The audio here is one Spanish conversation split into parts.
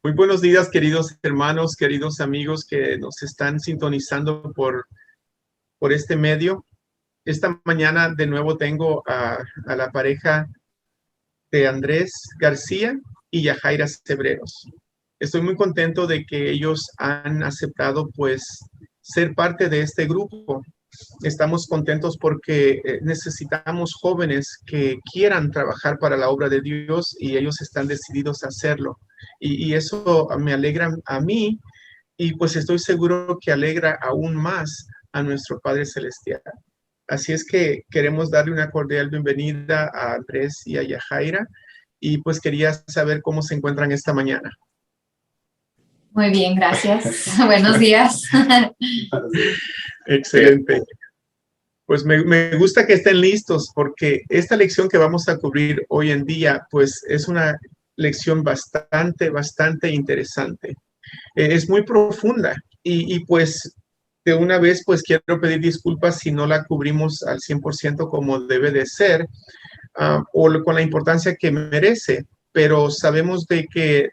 Muy buenos días, queridos hermanos, queridos amigos que nos están sintonizando por este medio. Esta mañana de nuevo tengo a la pareja de Andrés García y Yajaira Cebreros. Estoy muy contento de que ellos han aceptado pues ser parte de este grupo. Estamos contentos porque necesitamos jóvenes que quieran trabajar para la obra de Dios y ellos están decididos a hacerlo. Y eso me alegra a mí y pues estoy seguro que alegra aún más a nuestro Padre Celestial. Así es que queremos darle una cordial bienvenida a Andrés y a Yajaira y pues quería saber cómo se encuentran esta mañana. Muy bien, gracias. Buenos días. Excelente. Pues me gusta que estén listos porque esta lección que vamos a cubrir hoy en día, pues es una lección bastante interesante. Es muy profunda y pues de una vez pues quiero pedir disculpas si no la cubrimos al 100% como debe de ser o con la importancia que merece, pero sabemos de que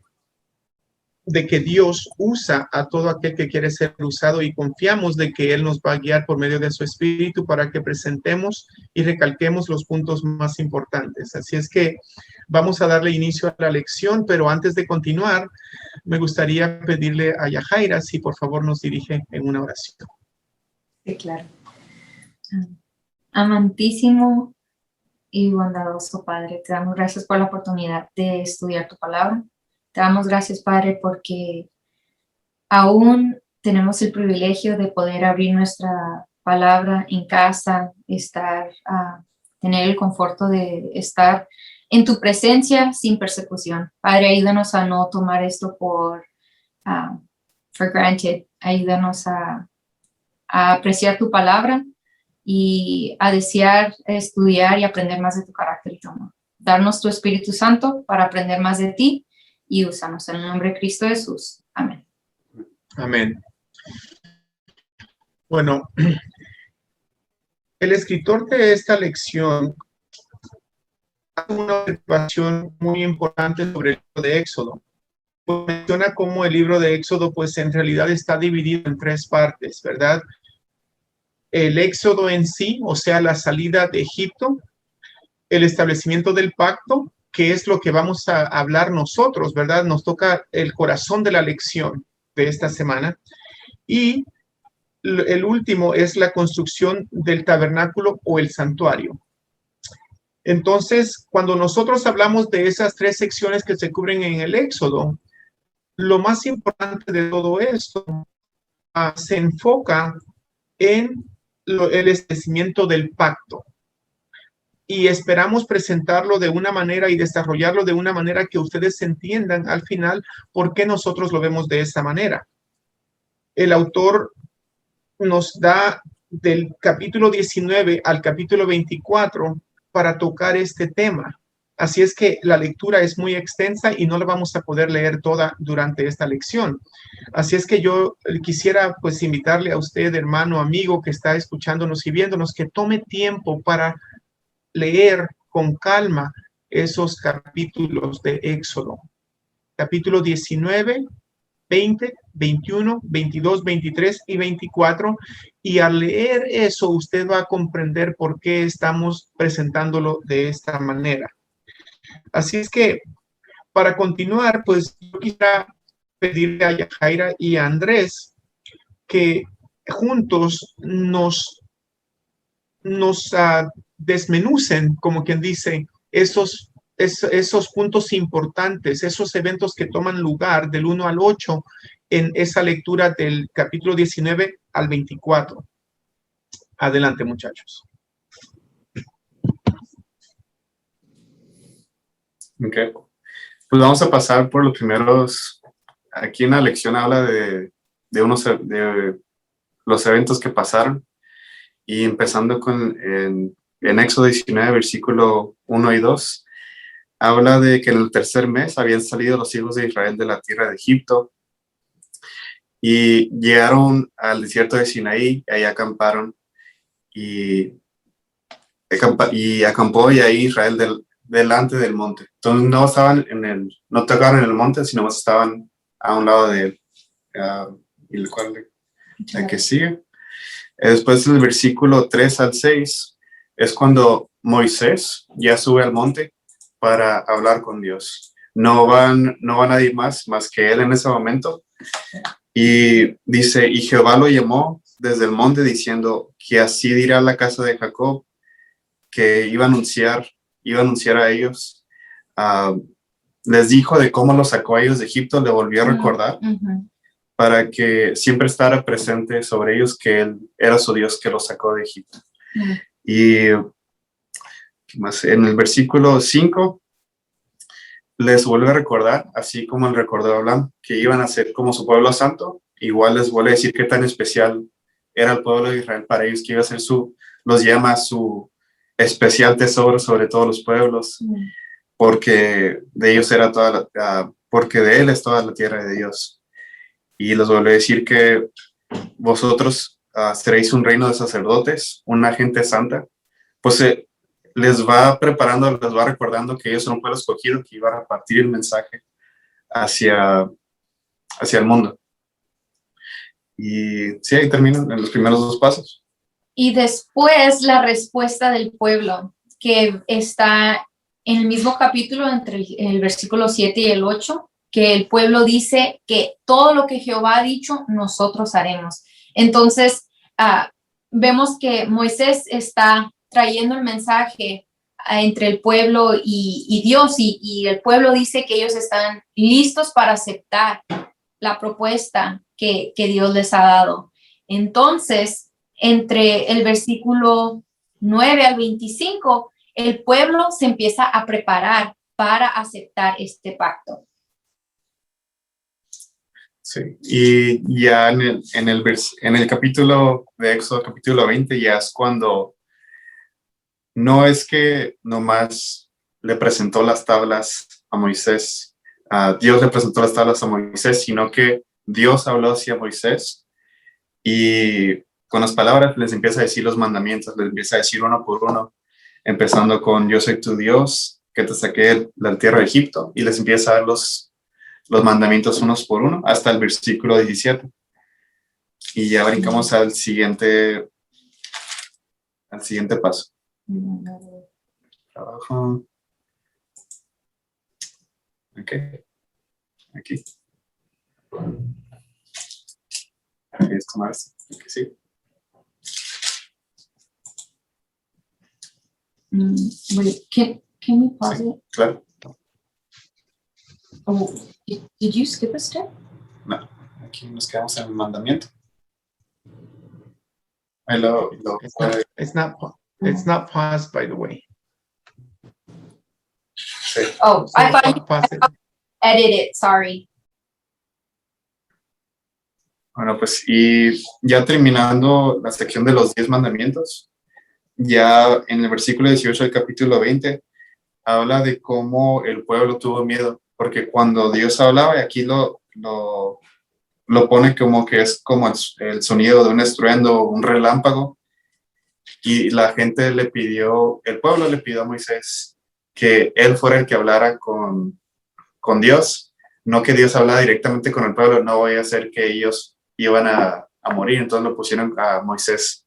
Dios usa a todo aquel que quiere ser usado y confiamos de que Él nos va a guiar por medio de su Espíritu para que presentemos y recalquemos los puntos más importantes. Así es que vamos a darle inicio a la lección, pero antes de continuar, me gustaría pedirle a Yajaira si por favor nos dirige en una oración. Sí, claro. Amantísimo y bondadoso Padre, te damos gracias por la oportunidad de estudiar tu palabra. Te damos gracias, Padre, porque aún tenemos el privilegio de poder abrir nuestra palabra en casa, tener el conforto de estar en tu presencia sin persecución. Padre, ayúdanos a no tomar esto for granted. Ayúdanos a apreciar tu palabra y a desear estudiar y aprender más de tu carácter y tu amor. Darnos tu Espíritu Santo para aprender más de ti y úsanos en el nombre de Cristo Jesús. Amén. Amén. Bueno, el escritor de esta lección hace una observación muy importante sobre el libro de Éxodo. Menciona cómo el libro de Éxodo, pues en realidad está dividido en tres partes, ¿verdad? El Éxodo en sí, o sea, la salida de Egipto, el establecimiento del pacto, que es lo que vamos a hablar nosotros, ¿verdad? Nos toca el corazón de la lección de esta semana. Y el último es la construcción del tabernáculo o el santuario. Entonces, cuando nosotros hablamos de esas tres secciones que se cubren en el Éxodo, lo más importante de todo esto se enfoca en el establecimiento del pacto. Y esperamos presentarlo de una manera y desarrollarlo de una manera que ustedes entiendan al final por qué nosotros lo vemos de esa manera. El autor nos da del capítulo 19 al capítulo 24 para tocar este tema. Así es que la lectura es muy extensa y no la vamos a poder leer toda durante esta lección. Así es que yo quisiera pues invitarle a usted, hermano, amigo que está escuchándonos y viéndonos, que tome tiempo para leer con calma esos capítulos de Éxodo. Capítulo 19, 20, 21, 22, 23 y 24. Y al leer eso, usted va a comprender por qué estamos presentándolo de esta manera. Así es que, para continuar, pues yo quisiera pedirle a Yajaira y a Andrés que juntos nos desmenucen, como quien dice, esos puntos importantes, esos eventos que toman lugar del 1 al 8 en esa lectura del capítulo 19 al 24. Adelante, muchachos. Ok, pues vamos a pasar por los primeros. Aquí en la lección habla de los eventos que pasaron, y empezando en Éxodo 19, versículo 1 y 2, habla de que en el tercer mes habían salido los hijos de Israel de la tierra de Egipto y llegaron al desierto de Sinaí, y ahí acamparon, y acampó y ahí Israel delante del monte. Entonces no tocaron en el monte, sino más estaban a un lado de él. Y el cual la que sigue. Después del versículo 3 al 6 es cuando Moisés ya sube al monte para hablar con Dios. No va nadie más que él en ese momento. Y dice, y Jehová lo llamó desde el monte diciendo que así dirá la casa de Jacob, que iba a anunciar a ellos. Les dijo de cómo los sacó a ellos de Egipto, le volvió a recordar para que siempre estará presente sobre ellos que él era su Dios que los sacó de Egipto. Y más en el versículo 5 les vuelve a recordar, así como el recordó Abraham, que iban a ser como su pueblo santo. Igual les vuelve a decir qué tan especial era el pueblo de Israel para ellos, que iba a ser los llama su especial tesoro sobre todos los pueblos, porque de ellos era porque de él es toda la tierra de Dios. Y les vuelve a decir que vosotros seréis un reino de sacerdotes, una gente santa. Pues les va preparando, les va recordando que ellos son un pueblo escogido que iba a repartir el mensaje hacia el mundo. Y sí, ahí terminan en los primeros 2 pasos. Y después la respuesta del pueblo, que está en el mismo capítulo entre el versículo 7 y el 8, que el pueblo dice que todo lo que Jehová ha dicho, nosotros haremos. Entonces, vemos que Moisés está trayendo el mensaje entre el pueblo y Dios, y el pueblo dice que ellos están listos para aceptar la propuesta que Dios les ha dado. Entonces, entre el versículo 9 al 25, el pueblo se empieza a preparar para aceptar este pacto. Sí, y ya en el capítulo de Éxodo, capítulo 20, ya es cuando no es que nomás le presentó las tablas a Moisés, Dios le presentó las tablas a Moisés, sino que Dios habló hacia Moisés y con las palabras les empieza a decir los mandamientos, les empieza a decir uno por uno, empezando con yo soy tu Dios, que te saqué de la tierra de Egipto, y les empieza a dar los mandamientos unos por uno hasta el versículo 17. Y ya brincamos al siguiente paso. Trabajo. Ok. Aquí. Es tomar esto. Aquí sí. Wait, can we pause it? Claro. Oh, did you skip a step? No, aquí nos quedamos en el mandamiento. It's not paused, by the way. Sí. Oh, So I thought you pause it. edited it, sorry. Bueno, pues y ya terminando la sección de los 10 mandamientos, ya en el versículo 18 del capítulo 20, habla de cómo el pueblo tuvo miedo, porque cuando Dios hablaba, y aquí lo pone como que es como el sonido de un estruendo, un relámpago, y la gente el pueblo le pidió a Moisés que él fuera el que hablara con Dios, no que Dios hablara directamente con el pueblo, no vaya a ser que ellos iban a morir, entonces lo pusieron a Moisés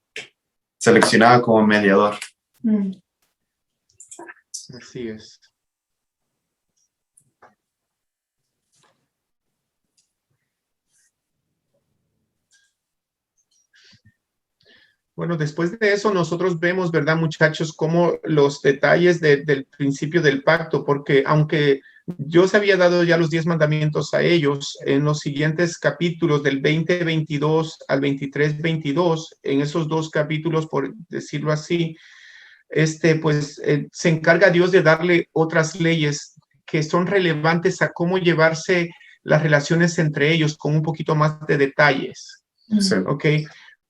seleccionado como mediador. Así es. Bueno, después de eso nosotros vemos, ¿verdad, muchachos, cómo los detalles del principio del pacto, porque aunque Dios había dado ya los 10 mandamientos a ellos, en los siguientes capítulos del 20:22 al 23:22, en esos 2 capítulos, por decirlo así, se encarga Dios de darle otras leyes que son relevantes a cómo llevarse las relaciones entre ellos con un poquito más de detalles. Sí. ¿Ok?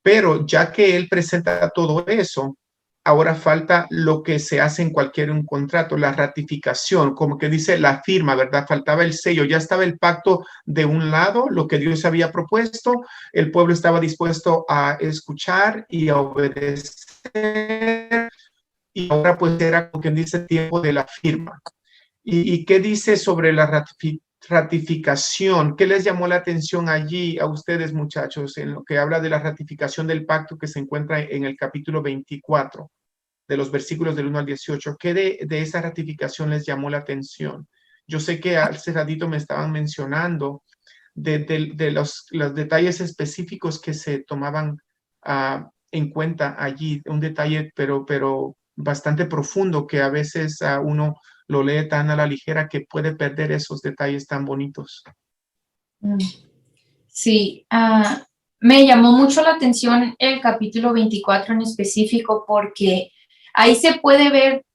Pero ya que él presenta todo eso, ahora falta lo que se hace en un contrato, la ratificación, como que dice la firma, ¿verdad? Faltaba el sello, ya estaba el pacto de un lado, lo que Dios había propuesto, el pueblo estaba dispuesto a escuchar y a obedecer, y ahora pues era como quien dice tiempo de la firma. ¿Y qué dice sobre la ratificación. ¿Qué les llamó la atención allí a ustedes, muchachos, en lo que habla de la ratificación del pacto que se encuentra en el capítulo 24, de los versículos del 1 al 18? ¿Qué de esa ratificación les llamó la atención? Yo sé que hace ratito me estaban mencionando de los detalles específicos que se tomaban en cuenta allí, un detalle pero bastante profundo que a veces uno lo lee tan a la ligera que puede perder esos detalles tan bonitos. Sí, me llamó mucho la atención el capítulo 24 en específico porque ahí se puede ver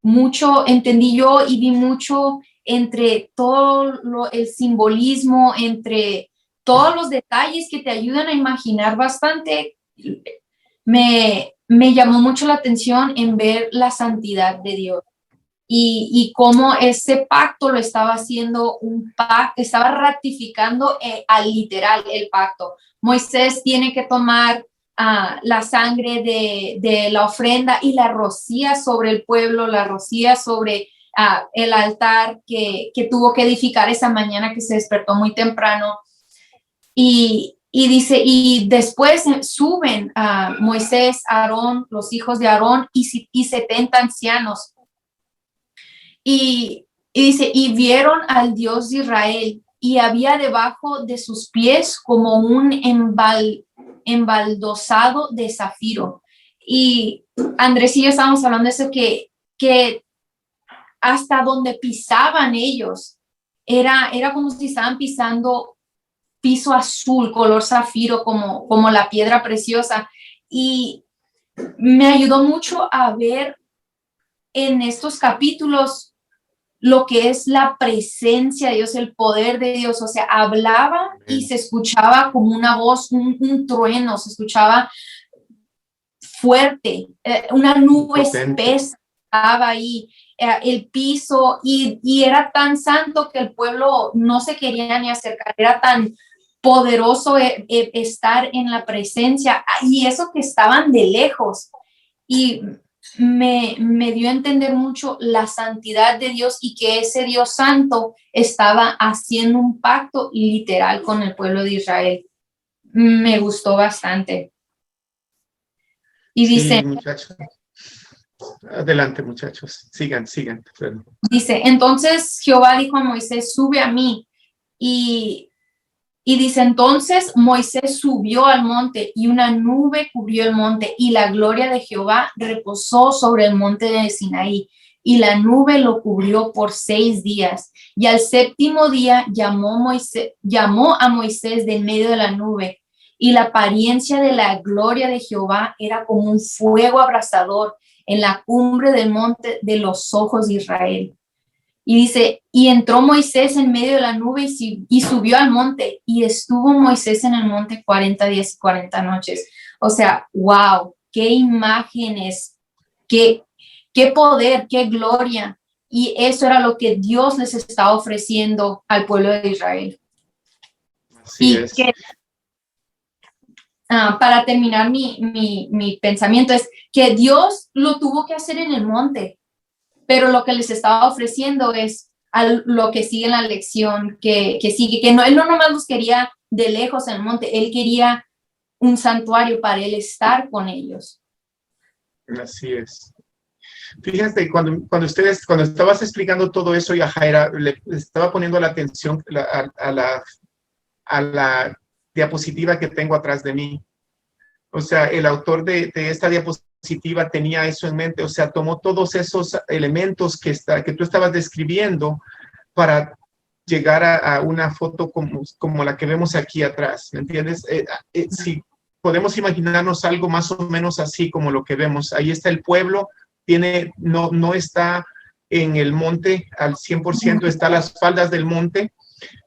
mucho, entendí yo y vi mucho entre todo el simbolismo, entre todos los detalles que te ayudan a imaginar bastante. Me llamó mucho la atención en ver la santidad de Dios y cómo ese pacto lo estaba haciendo un pacto, estaba ratificando al literal el pacto. Moisés tiene que tomar la sangre de la ofrenda y la rocía sobre el pueblo, la rocía sobre el altar que tuvo que edificar esa mañana que se despertó muy temprano. Y dice, y después suben a Moisés, Aarón, los hijos de Aarón y 70 ancianos. Y dice, y vieron al Dios de Israel y había debajo de sus pies como un embaldosado de zafiro. Y Andrés y yo estábamos hablando de eso, que hasta donde pisaban ellos, era como si estaban pisando piso azul, color zafiro, como la piedra preciosa. Y me ayudó mucho a ver en estos capítulos lo que es la presencia de Dios, el poder de Dios. O sea, hablaba y se escuchaba como una voz, un trueno, se escuchaba fuerte, una nube espesa estaba ahí, el piso, y era tan santo que el pueblo no se quería ni acercar, era tan poderoso estar en la presencia, y eso que estaban de lejos. Y me dio a entender mucho la santidad de Dios y que ese Dios santo estaba haciendo un pacto literal con el pueblo de Israel. Me gustó bastante. Y dice, sí, muchachos. Adelante, muchachos. Sigan. Dice, entonces Jehová dijo a Moisés, sube a mí. Y dice, entonces Moisés subió al monte y una nube cubrió el monte y la gloria de Jehová reposó sobre el monte de Sinaí y la nube lo cubrió por 6 días. Y al 7º día llamó a Moisés de en medio de la nube y la apariencia de la gloria de Jehová era como un fuego abrasador en la cumbre del monte de los ojos de Israel. Y dice, y entró Moisés en medio de la nube y subió al monte, y estuvo Moisés en el monte 40 días y 40 noches. O sea, wow, qué imágenes, qué poder, qué gloria. Y eso era lo que Dios les estaba ofreciendo al pueblo de Israel. Así es. Para terminar mi pensamiento es que Dios lo tuvo que hacer en el monte, pero lo que les estaba ofreciendo es lo que sigue en la lección, que sigue, que no, él no nomás los quería de lejos en el monte, él quería un santuario para él estar con ellos. Así es. Fíjate, cuando estabas explicando todo eso, y a Jaira le estaba poniendo la atención a la diapositiva que tengo atrás de mí. O sea, el autor de esta diapositiva tenía eso en mente, o sea, tomó todos esos elementos que tú estabas describiendo para llegar a una foto como la que vemos aquí atrás, ¿me entiendes? Si podemos imaginarnos algo más o menos así como lo que vemos, ahí está el pueblo, no está en el monte al 100%, está a las faldas del monte,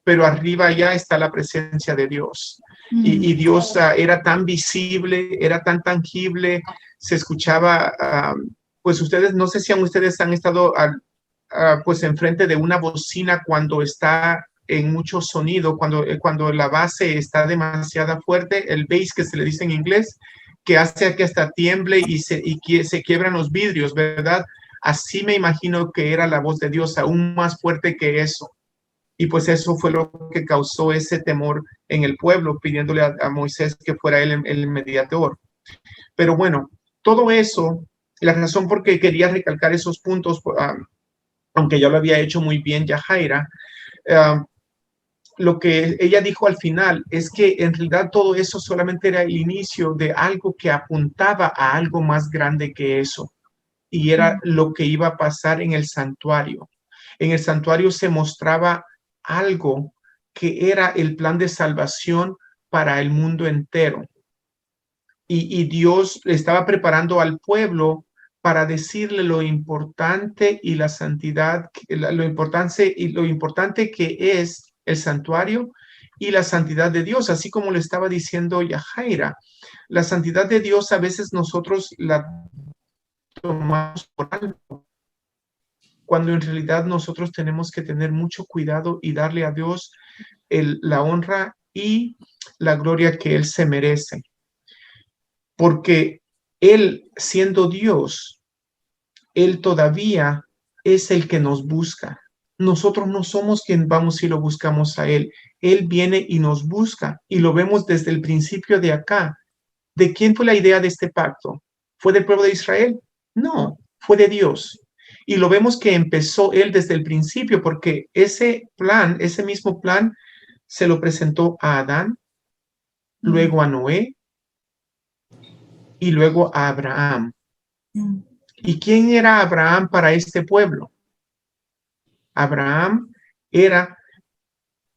pero arriba ya está la presencia de Dios. Y Dios era tan visible, era tan tangible, se escuchaba, pues ustedes, no sé si aún ustedes han estado pues enfrente de una bocina cuando está en mucho sonido, cuando la base está demasiado fuerte, el bass que se le dice en inglés, que hace que hasta tiemble y se quiebran los vidrios, ¿verdad? Así me imagino que era la voz de Dios, aún más fuerte que eso. Y pues eso fue lo que causó ese temor en el pueblo, pidiéndole a Moisés que fuera él el mediador. Pero bueno, todo eso, la razón por qué quería recalcar esos puntos, aunque ya lo había hecho muy bien Yajaira, lo que ella dijo al final es que en realidad todo eso solamente era el inicio de algo que apuntaba a algo más grande que eso, y era lo que iba a pasar en el santuario. En el santuario se mostraba algo que era el plan de salvación para el mundo entero. Y Dios estaba preparando al pueblo para decirle lo importante y la santidad, lo importante que es el santuario y la santidad de Dios, así como le estaba diciendo Yajaira. La santidad de Dios a veces nosotros la tomamos por alto, cuando en realidad nosotros tenemos que tener mucho cuidado y darle a Dios la honra y la gloria que Él se merece. Porque Él, siendo Dios, Él todavía es el que nos busca. Nosotros no somos quien vamos y lo buscamos a Él. Él viene y nos busca, y lo vemos desde el principio de acá. ¿De quién fue la idea de este pacto? ¿Fue del pueblo de Israel? No, fue de Dios. Y lo vemos que empezó Él desde el principio, porque ese plan, ese mismo plan, se lo presentó a Adán, luego a Noé, y luego a Abraham. ¿Y quién era Abraham para este pueblo? Abraham era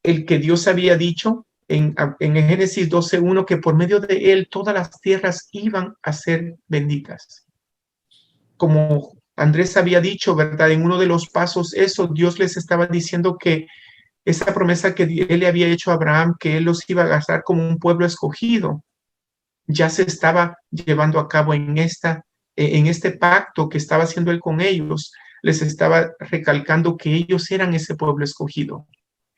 el que Dios había dicho en Génesis 12:1 que por medio de él todas las tierras iban a ser benditas. Como Andrés había dicho, ¿verdad? En uno de los pasos, eso, Dios les estaba diciendo que esa promesa que él le había hecho a Abraham, que él los iba a agarrar como un pueblo escogido, ya se estaba llevando a cabo en este pacto que estaba haciendo él con ellos. Les estaba recalcando que ellos eran ese pueblo escogido.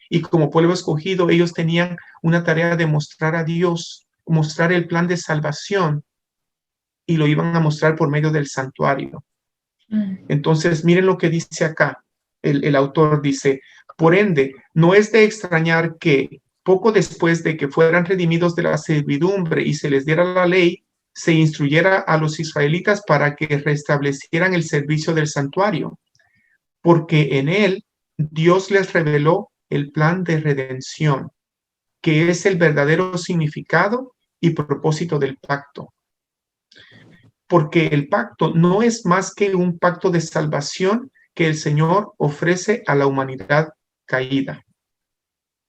Y como pueblo escogido, ellos tenían una tarea de mostrar a Dios, mostrar el plan de salvación, y lo iban a mostrar por medio del santuario. Entonces, miren lo que dice acá. El autor dice, por ende, no es de extrañar que poco después de que fueran redimidos de la servidumbre y se les diera la ley, se instruyera a los israelitas para que restablecieran el servicio del santuario, porque en él Dios les reveló el plan de redención, que es el verdadero significado y propósito del pacto. Porque el pacto no es más que un pacto de salvación que el Señor ofrece a la humanidad caída.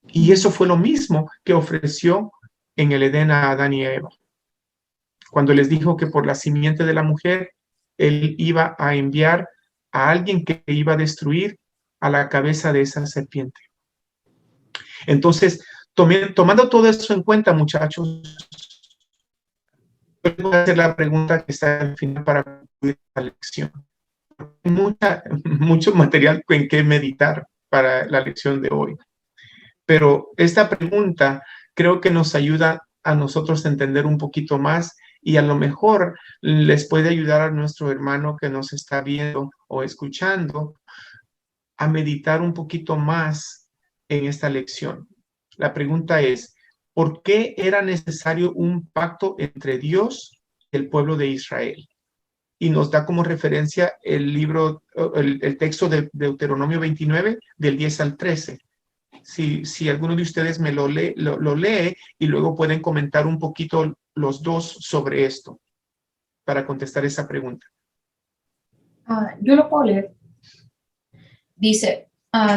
Y eso fue lo mismo que ofreció en el Edén a Adán y Eva, cuando les dijo que por la simiente de la mujer, Él iba a enviar a alguien que iba a destruir a la cabeza de esa serpiente. Entonces, tomando todo eso en cuenta, muchachos, voy a hacer la pregunta que está al final para concluir la lección. Hay mucho material en que meditar para la lección de hoy. Pero esta pregunta creo que nos ayuda a nosotros a entender un poquito más, y a lo mejor les puede ayudar a nuestro hermano que nos está viendo o escuchando a meditar un poquito más en esta lección. La pregunta es, ¿por qué era necesario un pacto entre Dios y el pueblo de Israel? Y nos da como referencia el libro, el texto de Deuteronomio 29, del 10 al 13. Si alguno de ustedes me lo lee, y luego pueden comentar un poquito los dos sobre esto para contestar esa pregunta. Yo lo puedo leer. Dice,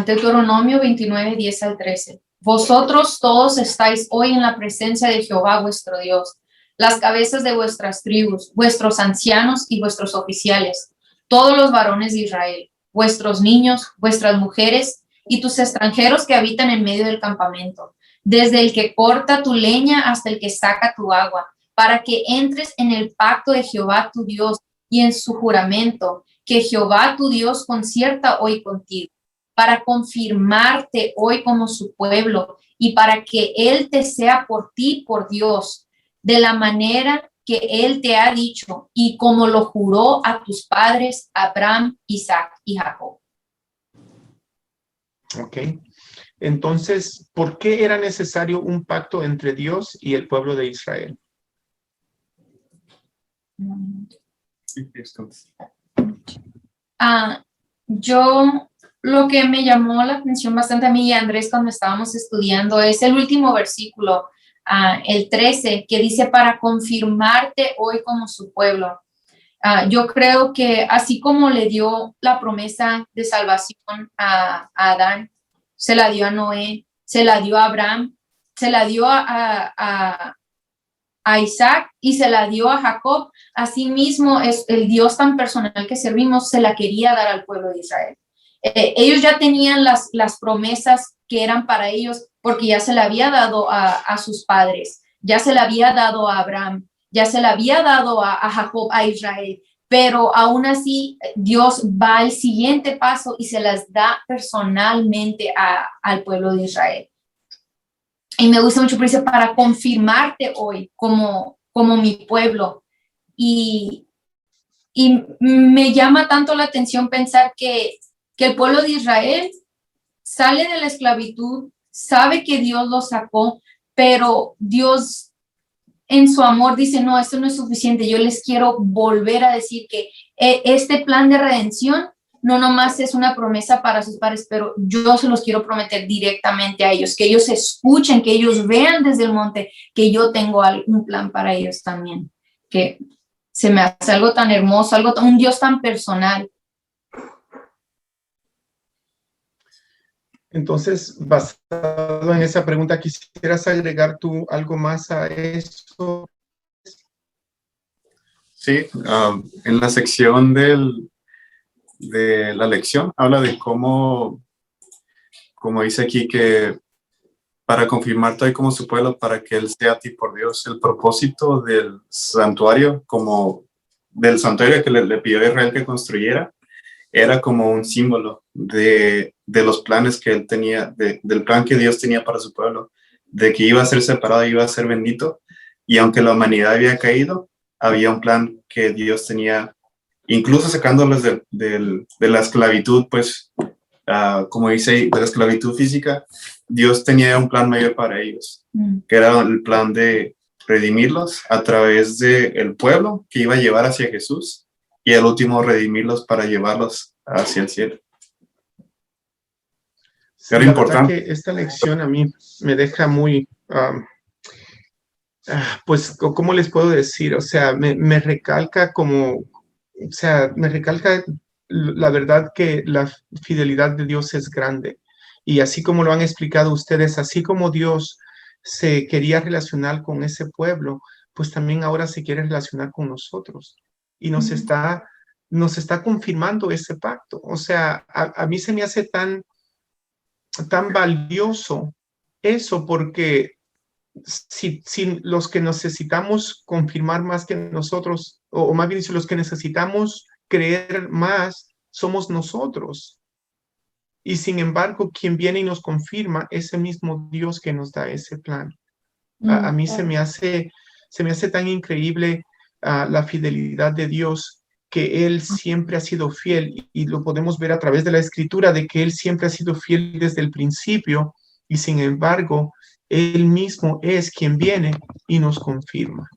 Deuteronomio 29, 10 al 13. Vosotros todos estáis hoy en la presencia de Jehová vuestro Dios, las cabezas de vuestras tribus, vuestros ancianos y vuestros oficiales, todos los varones de Israel, vuestros niños, vuestras mujeres y tus extranjeros que habitan en medio del campamento, desde el que corta tu leña hasta el que saca tu agua, para que entres en el pacto de Jehová tu Dios y en su juramento, que Jehová tu Dios concierta hoy contigo, para confirmarte hoy como su pueblo y para que Él te sea por ti, por Dios, de la manera que Él te ha dicho y como lo juró a tus padres, Abraham, Isaac y Jacob. Ok. Entonces, ¿por qué era necesario un pacto entre Dios y el pueblo de Israel? Yo, lo que me llamó la atención bastante a mí y a Andrés cuando estábamos estudiando es el último versículo, el 13, que dice para confirmarte hoy como su pueblo. Yo creo que así como le dio la promesa de salvación a Adán, se la dio a Noé, se la dio a Abraham, se la dio a Isaac y se la dio a Jacob. Asimismo, es el Dios tan personal que servimos, se la quería dar al pueblo de Israel. Ellos ya tenían las promesas que eran para ellos porque ya se la había dado a sus padres, ya se la había dado a Abraham, ya se la había dado a Jacob, a Israel, pero aún así Dios va al siguiente paso y se las da personalmente al pueblo de Israel. Y me gusta mucho, por eso, para confirmarte hoy como mi pueblo. Y me llama tanto la atención pensar que el pueblo de Israel sale de la esclavitud, sabe que Dios lo sacó, pero Dios en su amor dice, no, esto no es suficiente, yo les quiero volver a decir que este plan de redención no nomás es una promesa para sus padres, pero yo se los quiero prometer directamente a ellos, que ellos escuchen, que ellos vean desde el monte que yo tengo un plan para ellos también, que se me hace algo tan hermoso, un Dios tan personal. Entonces, basado en esa pregunta, ¿quisieras agregar tú algo más a eso? Sí, en la sección de la lección habla de cómo dice aquí que para confirmarte hoy como su pueblo, para que Él sea a ti por Dios, el propósito del santuario, como del santuario que le pidió a Israel que construyera, era como un símbolo de los planes que Él tenía, del plan que Dios tenía para su pueblo, de que iba a ser separado, iba a ser bendito, y aunque la humanidad había caído, había un plan que Dios tenía, incluso sacándolos de la esclavitud, pues, como dice, de la esclavitud física, Dios tenía un plan mayor para ellos, que era el plan de redimirlos a través del pueblo que iba a llevar hacia Jesús y al último redimirlos para llevarlos hacia el cielo. Sí, era importante. Que esta lección a mí me deja muy, pues, ¿cómo les puedo decir? O sea, me recalca me recalca la verdad que la fidelidad de Dios es grande. Y así como lo han explicado ustedes, así como Dios se quería relacionar con ese pueblo, pues también ahora se quiere relacionar con nosotros. Y nos está confirmando ese pacto. O sea, a mí se me hace tan valioso eso, porque si los que necesitamos confirmar más que nosotros, o más bien si los que necesitamos creer más, somos nosotros. Y sin embargo, quien viene y nos confirma, ese mismo Dios que nos da ese plan. A mí se me hace tan increíble la fidelidad de Dios, que Él siempre ha sido fiel, y lo podemos ver a través de la Escritura, de que Él siempre ha sido fiel desde el principio, y sin embargo, Él mismo es quien viene y nos confirma.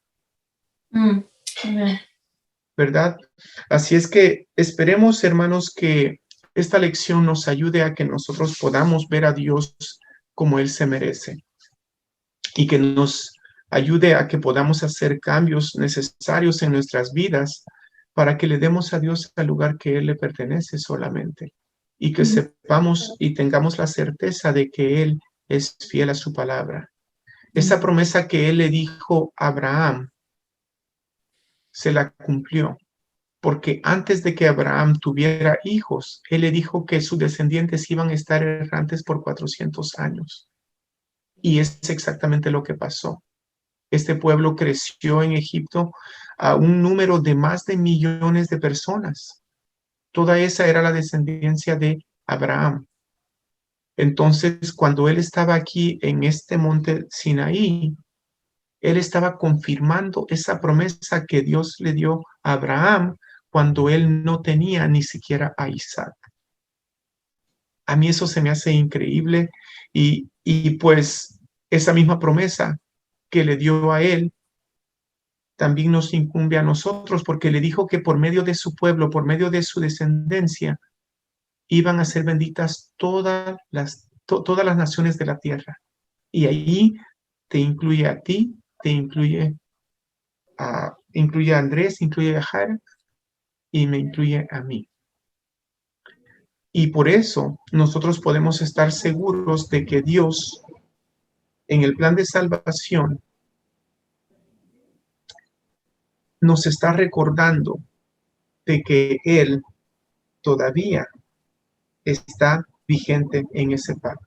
¿Verdad? Así es que esperemos, hermanos, que esta lección nos ayude a que nosotros podamos ver a Dios como Él se merece, y que nos ayude a que podamos hacer cambios necesarios en nuestras vidas para que le demos a Dios el lugar que Él le pertenece solamente, y que sepamos y tengamos la certeza de que Él es fiel a su palabra. Esa promesa que Él le dijo a Abraham, se la cumplió, porque antes de que Abraham tuviera hijos, Él le dijo que sus descendientes iban a estar errantes por 400 años. Y es exactamente lo que pasó. Este pueblo creció en Egipto a un número de más de millones de personas. Toda esa era la descendencia de Abraham. Entonces, cuando él estaba aquí en este monte Sinaí, él estaba confirmando esa promesa que Dios le dio a Abraham cuando él no tenía ni siquiera a Isaac. A mí eso se me hace increíble y pues esa misma promesa que le dio a él también nos incumbe a nosotros, porque le dijo que por medio de su pueblo, por medio de su descendencia, iban a ser benditas todas las naciones de la tierra. Y ahí te incluye a ti, te incluye a Andrés, incluye a Jara y me incluye a mí. Y por eso nosotros podemos estar seguros de que Dios, en el plan de salvación, nos está recordando de que Él todavía está vigente en ese pacto.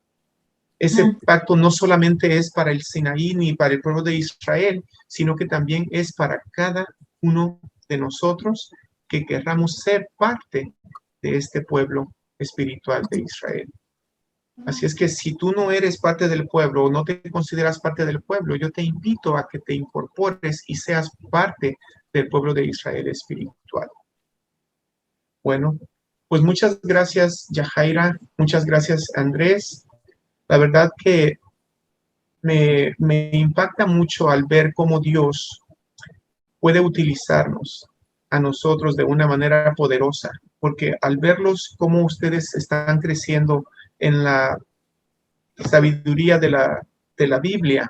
Ese pacto no solamente es para el Sinaí ni para el pueblo de Israel, sino que también es para cada uno de nosotros que querramos ser parte de este pueblo espiritual de Israel. Así es que si tú no eres parte del pueblo o no te consideras parte del pueblo, yo te invito a que te incorpores y seas parte del pueblo de Israel espiritual. Bueno, pues muchas gracias, Yajaira. Muchas gracias, Andrés. La verdad que me impacta mucho al ver cómo Dios puede utilizarnos a nosotros de una manera poderosa, porque al verlos cómo ustedes están creciendo en la sabiduría de la Biblia,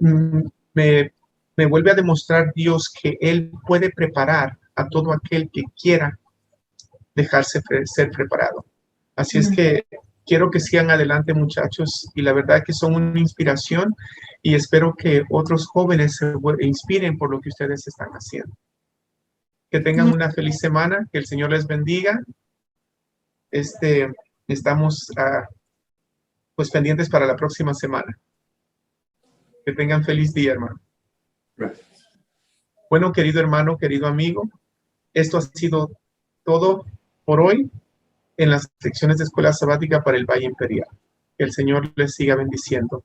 me vuelve a demostrar Dios que Él puede preparar a todo aquel que quiera dejarse ser preparado. Así es que quiero que sigan adelante, muchachos, y la verdad que son una inspiración y espero que otros jóvenes se inspiren por lo que ustedes están haciendo. Que tengan una feliz semana, que el Señor les bendiga. Estamos pues pendientes para la próxima semana. Que tengan feliz día, hermano. Gracias. Bueno, querido hermano, querido amigo, esto ha sido todo por hoy en las secciones de Escuela Sabática para el Valle Imperial. Que el Señor les siga bendiciendo.